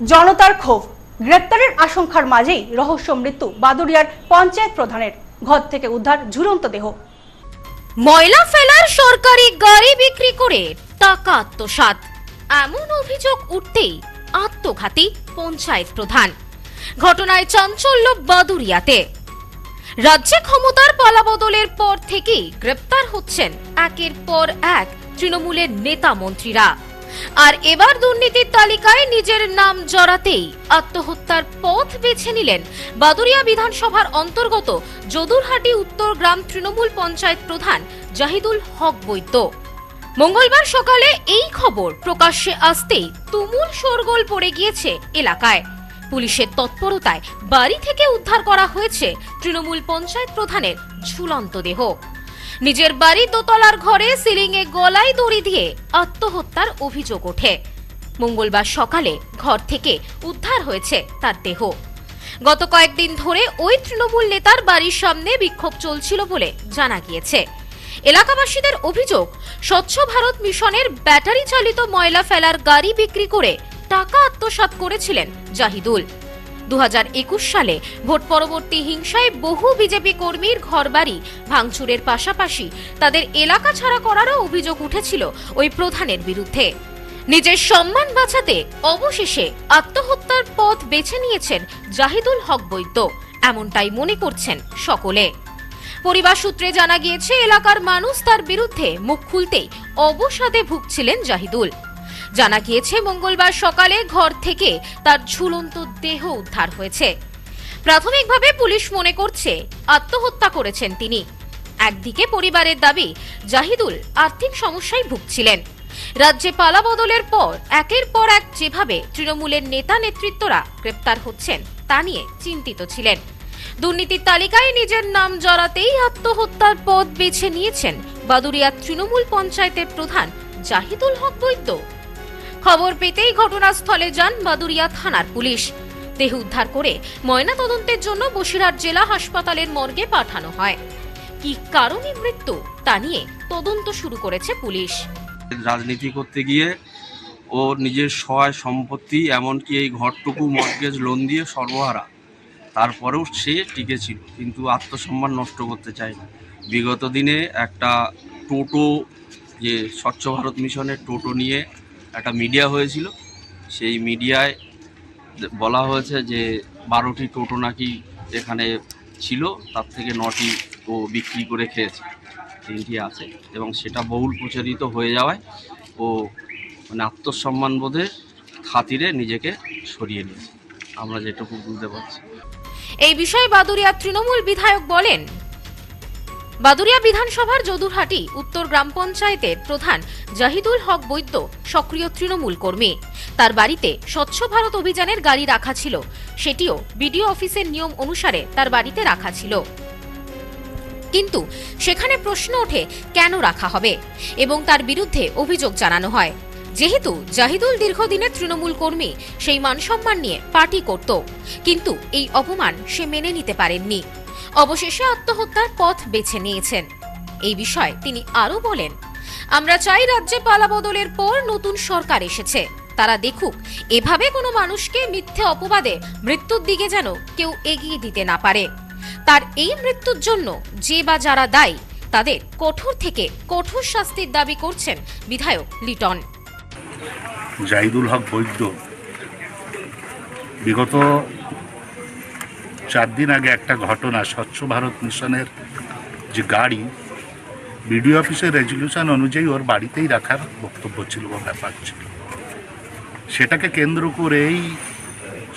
জনতার ক্ষোভ, গ্রেপ্তারের আশঙ্কার মাঝেই রহস্য মৃত্যু বাদুড়িয়ার পঞ্চায়েত প্রধানের। ঘর থেকে উদ্ধার ঝুলন্ত দেহ। ময়লা ফেলার সরকারি গাড়ি বিক্রি করে টাকা আত্মসাৎ, এমন অভিযোগ উঠতেই আত্মঘাতী পঞ্চায়েত প্রধান। ঘটনায় চাঞ্চল্য বাদুড়িয়াতে। রাজ্যে ক্ষমতার পালাবদলের পর থেকেই গ্রেপ্তার হচ্ছেন একের পর এক তৃণমূলের নেতা মন্ত্রীরা। আর এবার দুর্নীতির তালিকায় নিজের নাম জড়াতেই আত্মহত্যার পথ বেছে নিলেন বাদুড়িয়া বিধানসভার অন্তর্গত যদুরহাটি উত্তর গ্রাম তৃণমূল পঞ্চায়েত প্রধান জাহিদুল হক বৈদ্য। মঙ্গলবার সকালে এই খবর প্রকাশ্যে আসতেই তুমুল শোরগোল পড়ে গিয়েছে এলাকায়। পুলিশের তৎপরতায় বাড়ি থেকে উদ্ধার করা হয়েছে তৃণমূল পঞ্চায়েত প্রধানের ঝুলন্ত দেহ। নিজের বাড়ির দোতলার ঘরে সিলিংয়ে গলায় দড়ি দিয়ে আত্মহত্যার অভিযোগ ওঠে। মঙ্গলবার সকালে ঘর থেকে উদ্ধার হয়েছে তার দেহ। গত কয়েকদিন ধরে ওই তৃণমূল নেতার বাড়ির সামনে বিক্ষোভ চলছিল বলে জানা গিয়েছে। এলাকাবাসীদের অভিযোগ, স্বচ্ছ ভারত মিশনের ব্যাটারি চালিত ময়লা ফেলার গাড়ি বিক্রি করে টাকা আত্মসাৎ করেছিলেন জাহিদুল। 2021 সালে ভোট পরবর্তী হিংসায় বহু বিজেপি কর্মীর ঘরবাড়ি ভাঙচুরের পাশাপাশি তাদের এলাকা ছাড়া করারও অভিযোগ উঠেছিল ওই প্রধানের বিরুদ্ধে। নিজের সম্মান বাঁচাতে অবশেষে আত্মহত্যার পথ বেছে নিয়েছেন জাহিদুল হক বৈদ্য, এমনটাই মনে করছেন সকলে। পরিবার সূত্রে জানা গিয়েছে, এলাকার মানুষ তার বিরুদ্ধে মুখ খুলতেই অবসাদে ভুগছিলেন জাহিদুল। জানা গিয়েছে, মঙ্গলবার সকালে ঘর থেকে তার ঝুলন্ত দেহ উদ্ধার হয়েছে। প্রাথমিকভাবে পুলিশ মনে করছে আত্মহত্যা করেছেন তিনি। একদিকে পরিবারের দাবি, জাহিদুল আর্থিক সমস্যায় ভুগছিলেন। রাজ্যে পালাবদলের পর একের পর এক যেভাবে তৃণমূলের নেতা নেতৃত্বরা গ্রেপ্তার হচ্ছেন তা নিয়ে চিন্তিত ছিলেন। দুর্নীতির তালিকায় নিজের নাম জড়াতেই আত্মহত্যার পথ বেছে নিয়েছেন বাদুড়িয়া তৃণমূল পঞ্চায়েতের প্রধান জাহিদুল হক বৈদ্য। খবর পেতেই ঘটনাস্থলে যান বাদুড়িয়া থানার পুলিশ। দেহ উদ্ধার করে ময়না তদন্তের জন্য বসিরহাট জেলা হাসপাতালের মর্গে পাঠানো হয়। কি কারণে মৃত্যু তা নিয়ে তদন্ত শুরু করেছে পুলিশ। রাজনীতি করতে গিয়ে ও নিজের সহায় সম্পত্তি, এমনকি এই ঘরটুকু মর্টগেজ লোন দিয়ে সর্বহারা, তারপরেও সে টিকে ছিল, কিন্তু আত্মসম্মান নষ্ট করতে চায় না। বিগত দিনে একটা টোটো, যে স্বচ্ছ ভারত মিশনের টোটো নিয়ে একটা মিডিয়া হয়েছিল, সেই মিডিয়ায় বলা হয়েছে যে 12টি টোটো নাকি এখানে ছিল, তার থেকে 9টি ও বিক্রি করে খেয়েছে, 3টি আছে, এবং সেটা বহুল প্রচারিত হয়ে যাওয়ায় ও আত্মসম্মান বোধের খাতিরে নিজেকে সরিয়ে নিয়েছে, আমরা যেটুকু বুঝতে পারছি। এই বিষয়ে বাদুড়িয়া তৃণমূল বিধায়ক বলেন, বাদুড়িয়া বিধানসভার যদুরহাটি উত্তর গ্রাম পঞ্চায়েতের প্রধান জাহিদুল হক বৈদ্য সক্রিয় তৃণমূল কর্মী। তার বাড়িতে স্বচ্ছ ভারত অভিযানের গাড়ি রাখা ছিল, সেটিও বিডিও অফিসের নিয়ম অনুসারে তার বাড়িতে রাখা ছিল। কিন্তু সেখানে প্রশ্ন ওঠে কেন রাখা হবে, এবং তার বিরুদ্ধে অভিযোগ জানানো হয়। যেহেতু জাহিদুল দীর্ঘদিনের তৃণমূল কর্মী, সেই মানসম্মান নিয়ে পার্টি করত, কিন্তু এই অপমান সে মেনে নিতে পারেননি। অবশেষে আত্মহত্যার পথ বেছে নিয়েছেন। এই বিষয়ে তিনি আরো বলেন, আমরা চাই রাজ্যে পালাবদলের পর নতুন সরকার এসেছে, তারা দেখুক এভাবে কোনো মানুষকে মিথ্যে অপবাদে মৃত্যুর দিকে যেন কেউ এগিয়ে দিতে না পারে। তার এই মৃত্যুর জন্য যে বা যারা দায়ী, তাদের কঠোর থেকে কঠোর শাস্তির দাবি করছেন বিধায়ক লিটন। জাহিদুল হক বৈদ্য বিগত 4 দিন আগে একটা ঘটনা, স্বচ্ছ ভারত মিশনের যে গাড়ি বিডিও অফিসের রেজলিউশন অনুযায়ী ওর বাড়িতেই রাখার বক্তব্য ছিল বা ব্যাপার ছিল, সেটাকে কেন্দ্র করে এই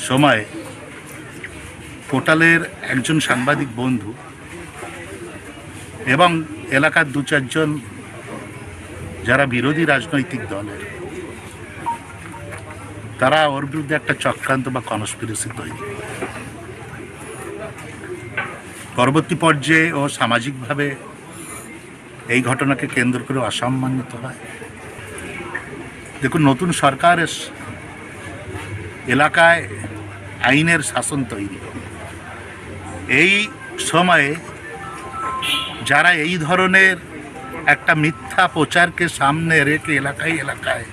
সময় পোর্টালের একজন সাংবাদিক বন্ধু এবং এলাকার 2-4 জন যারা বিরোধী রাজনৈতিক দলের, তারা ওর বিরুদ্ধে একটা চক্রান্ত বা কনস্পিরেসি তৈরি। পরবর্তী পর্যায়ে ও সামাজিকভাবে এই ঘটনাকে কেন্দ্র করে অসম্মানিত হয়। দেখুন, নতুন সরকার এলাকায় আইনের শাসন তৈরি, এই সময়ে যারা এই ধরনের একটা মিথ্যা প্রচারকে সামনে রেখে এলাকায়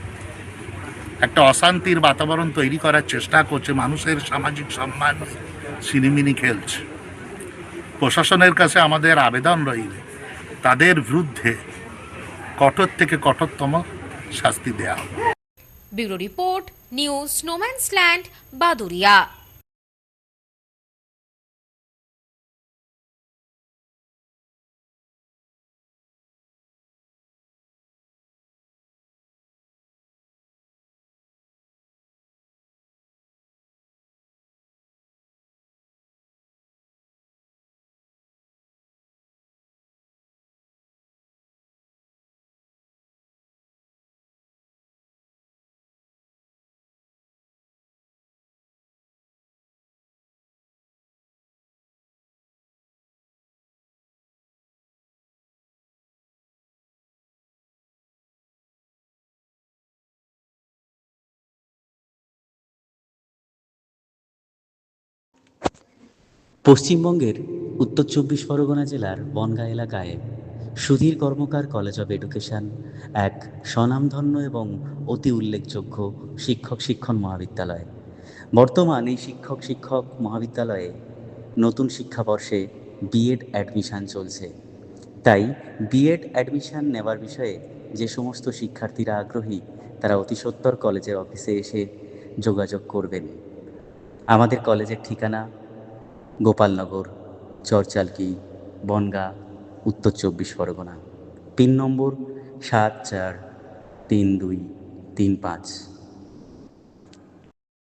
একটা অশান্তির বাতাবরণ তৈরি করার চেষ্টা করছে, মানুষের সামাজিক সম্মান সিনিমিনি খেলছে। প্রশাসনের কাছে আমাদের আবেদন রইল তাদের বিরুদ্ধে কঠোর থেকে কঠোরতম শাস্তি দেওয়া হবে। ব্যুরো রিপোর্ট, নিউজ স্নোম্যান্সল্যান্ড, বাদুরিয়া। পশ্চিমবঙ্গের উত্তর ২৪ পরগনা জেলার বনগাঁ এলাকায় Sudhir Karmakar college of education এক স্বনামধন্য এবং অতি উল্লেখযোগ্য শিক্ষণ মহাবিদ্যালয়। বর্তমান এই শিক্ষক মহাবিদ্যালয়ে নতুন শিক্ষাবর্ষে বিএড অ্যাডমিশান চলছে। তাই বিএড অ্যাডমিশান নেওয়ার বিষয়ে যে সমস্ত শিক্ষার্থীরা আগ্রহী তারা অতি সত্বর কলেজের অফিসে এসে যোগাযোগ করবেন। আমাদের কলেজের ঠিকানা গোপালনগর, চরচালকি, বনগাঁ, উত্তর ২৪ পরগনা। পিন নম্বর ৭৪3235।